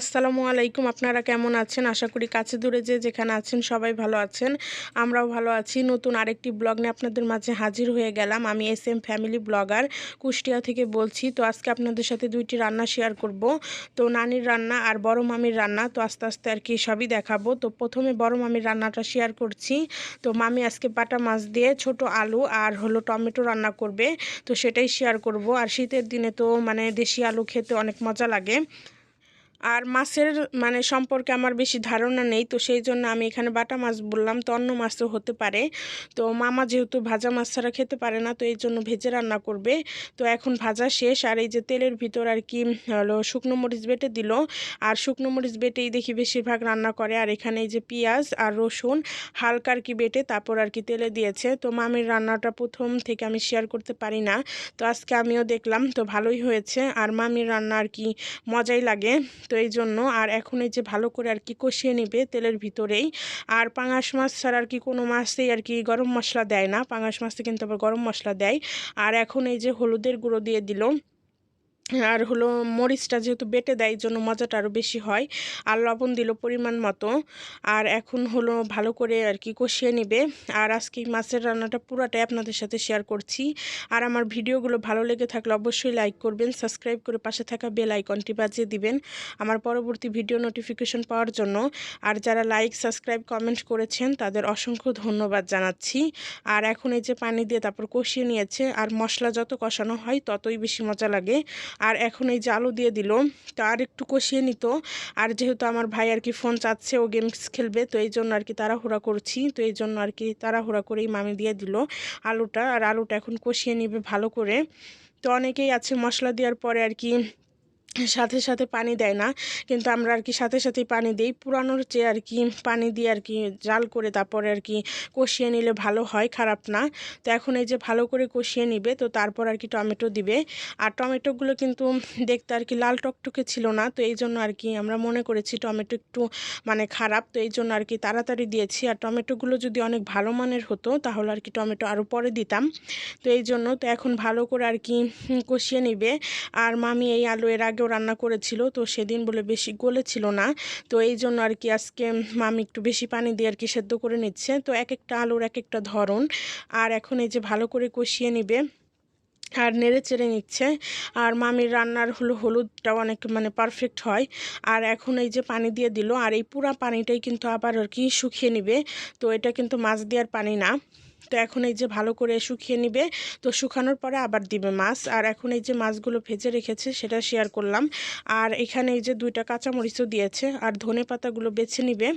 আসসালামু আলাইকুম। আপনারা কেমন আছেন? আশা করি কাছে দূরে যে যেখানে আছেন সবাই ভালো আছেন। আমরাও ভালো আছি। নতুন আরেকটি ব্লগ নিয়ে আপনাদের মাঝে হাজির হয়ে গেলাম। আমি SM ফ্যামিলি ব্লগার কুষ্টিয়া থেকে বলছি। তো আজকে আপনাদের সাথে 2টি রান্না শেয়ার করব। তো নানির রান্না আর বড় মামির রান্না। তো আস্তে আস্তে আর কি সবই দেখাবো। তো প্রথমে বড় মামির রান্নাটা শেয়ার করছি। তো মামি আজকে বাটা মাছ দিয়ে ছোট আলু আর টমেটো রান্না করবে। তো সেটাই শেয়ার করব। আর শীতের দিনে তো দেশি আলু খেতে অনেক মজা লাগে। আর মাছের সম্পর্কে আমার বেশি ধারণা নেই, তো সেই জন্য আমি এখানে বাটা মাছ বললাম, তো অন্য মাছও হতে পারে। তো মামা যেহেতু ভাজা মাছ ছাড়া খেতে পারে না, তো এই জন্য ভেজে রান্না করবে। তো এখন ভাজা শেষ, আর এই যে তেলের ভিতর আর কি শুকনো মরিচ বেটে দিল। আর শুকনো মরিচ বেটেই দেখি বেশিরভাগ রান্না করে। আর এখানে এই যে পেঁয়াজ আর রসুন হালকা আর কি বেটে তারপর আর কি তেলে দিয়েছে। তো মামির রান্নাটা প্রথম থেকে আমি শেয়ার করতে পারি না, তো আজকে আমিও দেখলাম, তো ভালোই হয়েছে। আর মামির রান্না আর কি মজাই লাগে। তো এই জন্য আর এখন এই যে ভালো করে আর কি কষিয়ে নেবে তেলের ভিতরেই। আর পাঙাশ মাছ ছাড়া আর কি কোনো মাছেই আর কি গরম মশলা দেয় না, পাঙাশ মাছে কিন্তু আবার গরম মশলা দেয়। আর এখন এই যে হলুদের গুঁড়ো দিয়ে দিল। আর মরিচটা যেহেতু বেটে দেয় এই জন্য মজাটা আরও বেশি হয়। আর লবণ দিল পরিমাণ মতো। আর এখন ভালো করে আর কি কষিয়ে নেবে। আর আজকে মাছের রান্নাটা পুরাটাই আপনাদের সাথে শেয়ার করছি। আর আমার ভিডিওগুলো ভালো লেগে থাকলে অবশ্যই লাইক করবেন, সাবস্ক্রাইব করে পাশে থাকা বেল আইকনটি বাজিয়ে দিবেন আমার পরবর্তী ভিডিও নোটিফিকেশন পাওয়ার জন্য। আর যারা লাইক সাবস্ক্রাইব কমেন্ট করেছেন তাদের অসংখ্য ধন্যবাদ জানাচ্ছি। আর এখন এই যে পানি দিয়ে তারপর কষিয়ে নিয়েছে। আর মশলা যত কষানো হয় ততই বেশি মজা লাগে। আর এখন এই যে আলু দিয়ে দিল, তো আর একটু কষিয়ে নিত। আর যেহেতু আমার ভাই আর কি ফোন চাচ্ছে, ও গেমস খেলবে, তো এই জন্য আর কি তাড়াহুড়া করছি। তো এই জন্য আর কি তাড়াহুড়া করেই মামি দিয়ে দিল আলুটা। আর আলুটা এখন কষিয়ে নিবে ভালো করে। তো অনেকেই আছে মশলা দেওয়ার পরে আর কি সাথে সাথে পানি দেয় না, কিন্তু আমরা আর কি সাথে সাথেই পানি দিই। পুরানোর চেয়ে আর কি পানি দিয়ে আর কি জাল করে তারপরে আর কি কষিয়ে নিলে ভালো হয়, খারাপ না। তো এখন এই যে ভালো করে কষিয়ে নিবে, তো তারপর আর কি টমেটো দিবে। আর টমেটোগুলো কিন্তু দেখতে আর কি লাল টকটকে ছিল না, তো এই জন্য আর কি আমরা মনে করেছি টমেটো একটু খারাপ, তো এই জন্য আর কি তাড়াতাড়ি দিয়েছি। আর টমেটোগুলো যদি অনেক ভালো মানের হতো তাহলে আর কি টমেটো আরও পরে দিতাম। তো এই জন্য তো এখন ভালো করে আর কি কষিয়ে নিবে। আর মামি এই আলু এর আগেও রান্না করেছিল, তো সেদিন বলে বেশি গলেছিল না, তো এই জন্য আর কি আজকে মামি একটু বেশি পানি দিয়ে আর কি সেদ্ধ করে নিচ্ছে। তো এক একটা আলুর এক একটা ধরন। আর এখন এই যে ভালো করে কষিয়ে নিবে আর নেড়ে চেড়ে নিচ্ছে। আর মামির রান্নার হলুদটাও অনেক পারফেক্ট হয়। আর এখন এই যে পানি দিয়ে দিল, আর এই পুরা পানিটাই কিন্তু আবার আর কি শুকিয়ে নিবে। তো এটা কিন্তু মাছ দেওয়ার পানি না। তো এখন এই যে ভালো করে শুকিয়ে নিবে, তো শুকানোর পরে আবার দিবে মাছ। আর এখন এই যে মাছগুলো ভেজে রেখেছে সেটা শেয়ার করলাম। আর এখানে এই যে 2টা কাঁচামরিচও দিয়েছে। আর ধনে পাতাগুলো বেছে নিবে।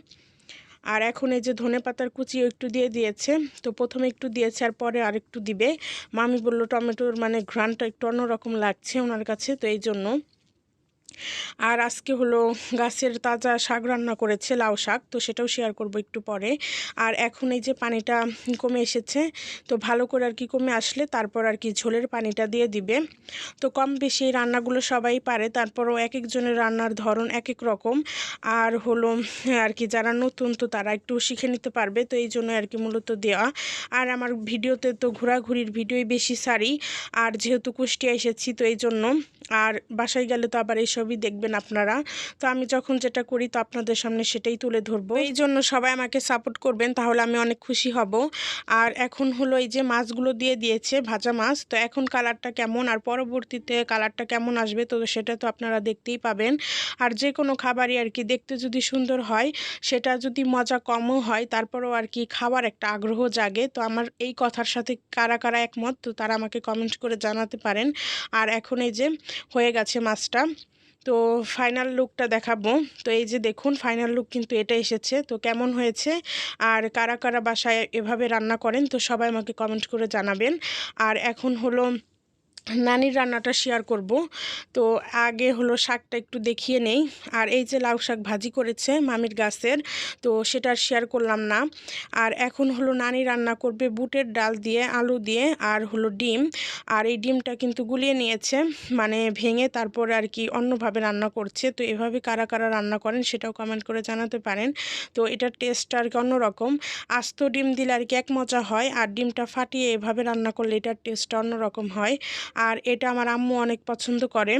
আর এখন এই যে ধনে পাতার কুচিও একটু দিয়ে দিয়েছে। তো প্রথমে একটু দিয়েছে আর পরে আর একটু দিবে। মামি বলল টমেটোর ঘ্রাণটা একটু অন্যরকম লাগছে ওনার কাছে, তো এই জন্য। আর আজকে গাছের তাজা শাক রান্না করেছে, লাউ শাক, তো সেটাও শেয়ার করব একটু পরে। আর এখন এই যে পানিটা কমে এসেছে, তো ভালো করে আর কি কমে আসলে তারপর আর কি ঝোলের পানিটা দিয়ে দিবে। তো কম বেশি এই রান্নাগুলো সবাই পারে, তারপরও এক একজনের রান্নার ধরন এক এক রকম। আর আর কি যারা নতুন তো তারা একটু শিখে নিতে পারবে, তো এই জন্য আর কি মূলত দেওয়া। আর আমার ভিডিওতে তো ঘোরাঘুরির ভিডিওই বেশি সারি। আর যেহেতু কুষ্টিয়া এসেছি তো এই জন্য। আর বাসায় গেলে তো আবার এইসবই দেখবেন আপনারা। তো আমি যখন যেটা করি তো আপনাদের সামনে সেটাই তুলে ধরবো, এই জন্য সবাই আমাকে সাপোর্ট করবেন, তাহলে আমি অনেক খুশি হব। আর এখন এই যে মাছগুলো দিয়ে দিয়েছে, ভাজা মাছ, তো এখন কালারটা কেমন আর পরবর্তীতে কালারটা কেমন আসবে তো সেটা তো আপনারা দেখতেই পাবেন। আর যে কোনো খাবারই আর কি দেখতে যদি সুন্দর হয়, সেটা যদি মজা কমও হয় তারপরেও আর কি খাওয়ার একটা আগ্রহ জাগে। তো আমার এই কথার সাথে কারা কারা একমত তো তারা আমাকে কমেন্ট করে জানাতে পারেন। আর এখন এই যে হয়ে গেছে মাছটা, তো ফাইনাল লুকটা দেখাবো। তো এই যে দেখুন ফাইনাল লুক কিন্তু এটা এসেছে, তো কেমন হয়েছে আর কারা কারা বাসায় এভাবে রান্না করেন তো সবাই আমাকে কমেন্ট করে জানাবেন। আর এখন নানির রান্নাটা শেয়ার করব। তো আগে শাকটা একটু দেখিয়ে নেই। আর এই যে লাউ শাক ভাজি করেছে মামির গাছের, তো সেটা শেয়ার করলাম না। আর এখন নানি রান্না করবে বুটের ডাল দিয়ে, আলু দিয়ে, আর ডিম। আর এই ডিমটা কিন্তু গুলিয়ে নিয়েছে, ভেঙে তারপরে আর কি অন্যভাবে রান্না করছে। তো এভাবে কারা কারা রান্না করেন সেটাও কমেন্ট করে জানাতে পারেন। তো এটার টেস্টটা আর কি অন্যরকম। আস্ত ডিম দিলে আর কি এক মজা হয়, আর ডিমটা ফাটিয়ে এভাবে রান্না করলে এটার টেস্টটা অন্যরকম হয়। আর এটা আমার আম্মু অনেক পছন্দ করে,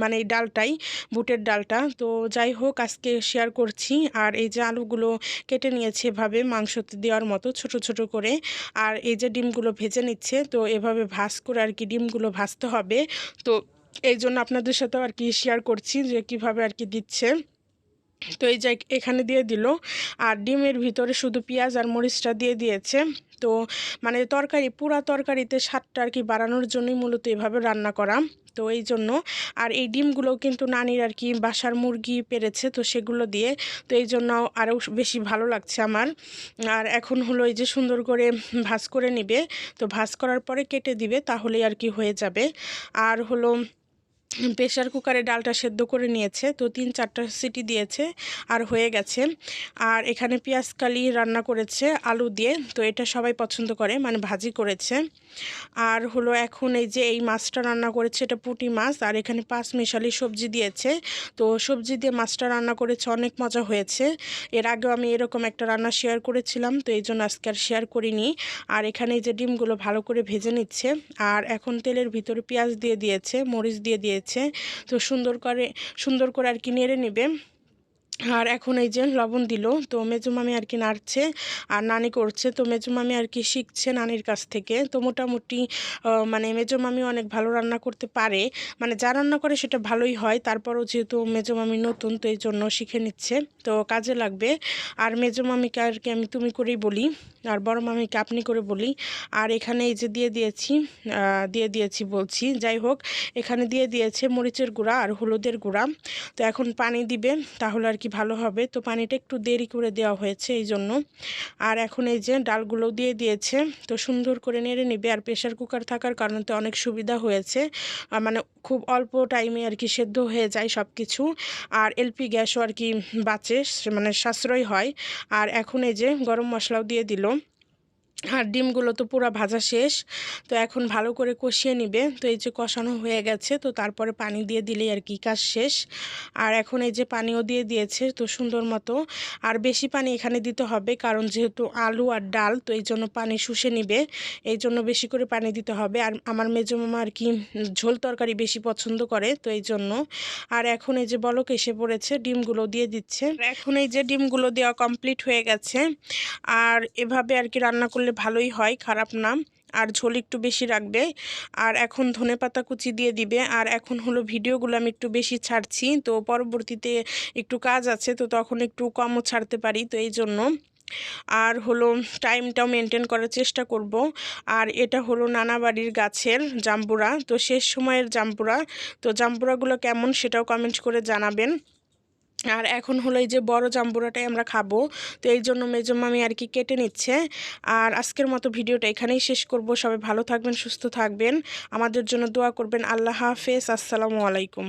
মানে এই ডালটাই, বুটের ডালটা। তো যাই হোক, আজকে শেয়ার করছি। আর এই যে আলুগুলো কেটে নিয়েছে এভাবে মাংসতে দেওয়ার মতো ছোট ছোট করে। আর এই যে ডিমগুলো ভেজে নিচ্ছে, তো এভাবে ভাজ করে আর কি ডিমগুলো ভাজতে হবে। তো এই জন্য আপনাদের সাথেও আর কি শেয়ার করছি যে কিভাবে আর কি দিচ্ছে। তো এই যে এখানে দিয়ে দিল, আর ডিমের ভিতরে শুধু পেঁয়াজ আর মরিচটা দিয়ে দিয়েছে। তো মানে তরকারি, পুরা তরকারিতে স্বাদটা আর কি বাড়ানোর জন্যই মূলত এভাবে রান্না করা। তো এই জন্য, আর এই ডিমগুলোও কিন্তু নানির আর কি বাসার মুরগি পেরেছে, তো সেগুলো দিয়ে, তো এই জন্য আরও বেশি ভালো লাগছে আমার। আর এখন হলো এই যে সুন্দর করে ভাজ করে নিবে, তো ভাজ করার পরে কেটে দিবে, তাহলেই আর কি হয়ে যাবে। আর হলো প্রেশার কুকারে ডালটা সেদ্ধ করে নিয়েছে, তো 3-4টা সিটি দিয়েছে আর হয়ে গেছে। আর এখানে পেঁয়াজ কালি রান্না করেছে আলু দিয়ে, তো এটা সবাই পছন্দ করে, মানে ভাজি করেছে। আর হলো এখন এই যে এই মাছটা রান্না করেছে, এটা পুঁটি মাছ, আর এখানে 5 মিশালি সবজি দিয়েছে। তো সবজি দিয়ে মাছটা রান্না করেছে, অনেক মজা হয়েছে। এর আগেও আমি এরকম একটা রান্না শেয়ার করেছিলাম, তো এই জন্য আজকে আর শেয়ার করিনি। আর এখানে এই যে ডিমগুলো ভালো করে ভেজে নিচ্ছে, আর এখন তেলের ভিতরে পেঁয়াজ দিয়ে দিয়েছে, মরিচ দিয়ে দিয়েছে। তো সুন্দর করে আর কি নেড়ে নেবে। আর এখন এই যে লবণ দিল, তো মেজো মামি আর কি নাড়ছে আর নানি করছে। তো মেজো মামি আর কি শিখছে নানির কাছ থেকে। তো মোটামুটি মানে মেজো মামি অনেক ভালো রান্না করতে পারে, মানে যা রান্না করে সেটা ভালোই হয়। তারপরও যেহেতু মেজো মামি নতুন, তো এই জন্য শিখে নিচ্ছে, তো কাজে লাগবে। আর মেজো মামিকে আর কি আমি তুমি করেই বলি, আর বড় মামিকে আপনি করে বলি। আর এখানে এই যে দিয়ে দিয়েছি বলছি, যাই হোক, এখানে দিয়ে দিয়েছে মরিচের গুঁড়া আর হলুদের গুঁড়া। তো এখন পানি দিবে, তাহলে আর কি ভালো হবে। তো পানিটা একটু দেরি করে দেওয়া হয়েছে এই জন্য। আর এখন এই যে ডালগুলো দিয়ে দিয়েছে, তো সুন্দর করে নেড়ে নেবে। আর প্রেশার কুকার থাকার কারণে তো অনেক সুবিধা হয়েছে, মানে খুব অল্প টাইমে আর কি সেদ্ধ হয়ে যায় সব কিছু। আর এলপি গ্যাসও আর কি বাঁচে, মানে সাশ্রয় হয়। আর এখন এই যে গরম মশলাও দিয়ে দিল। আর ডিমগুলো তো পুরো ভাজা শেষ, তো এখন ভালো করে কষিয়ে নিবে। তো এই যে কষানো হয়ে গেছে, তো তারপরে পানি দিয়ে দিলেই আর কি কাজ শেষ। আর এখন এই যে পানিও দিয়ে দিয়েছে, তো সুন্দর মতো। আর বেশি পানি এখানে দিতে হবে, কারণ যেহেতু আলু আর ডাল, তো এই জন্য পানি শুষে নিবে, এই জন্য বেশি করে পানি দিতে হবে। আর আমার মেজো মামা আর কি ঝোল তরকারি বেশি পছন্দ করে, তো এই জন্য। আর এখন এই যে বলক এসে পড়েছে, ডিমগুলো দিয়ে দিচ্ছে। এখন এই যে ডিমগুলো দেওয়া কমপ্লিট হয়ে গেছে। আর এভাবে আর কি রান্না করলে ভালোই হয়, খারাপ না। আর ঝোল একটু বেশি রাখবে। আর এখন ধনেপাতা কুচি দিয়ে দিবে। আর এখন হলো ভিডিওগুলো আমি একটু বেশি ছাড়ছি, তো পরবর্তীতে একটু কাজ আছে, তো তখন একটু কমও ছাড়তে পারি, তো এই জন্য। আর হলো টাইমটাও মেনটেন করার চেষ্টা করব। আর এটা হলো নানা বাড়ির গাছের জাম্বুরা, তো শেষ সময়ের জাম্বুরা। তো জাম্বুরাগুলো কেমন সেটাও কমেন্ট করে জানাবেন। আর এখন হলো এই যে বড় জাম্বুরাটাই আমরা খাবো, তো এই জন্য মেজো মামি আর কি কেটে নিচ্ছে। আর আজকের মতো ভিডিওটা এখানেই শেষ করব। সবাই ভালো থাকবেন, সুস্থ থাকবেন, আমাদের জন্য দোয়া করবেন। আল্লাহ হাফেজ, আসসালামু আলাইকুম।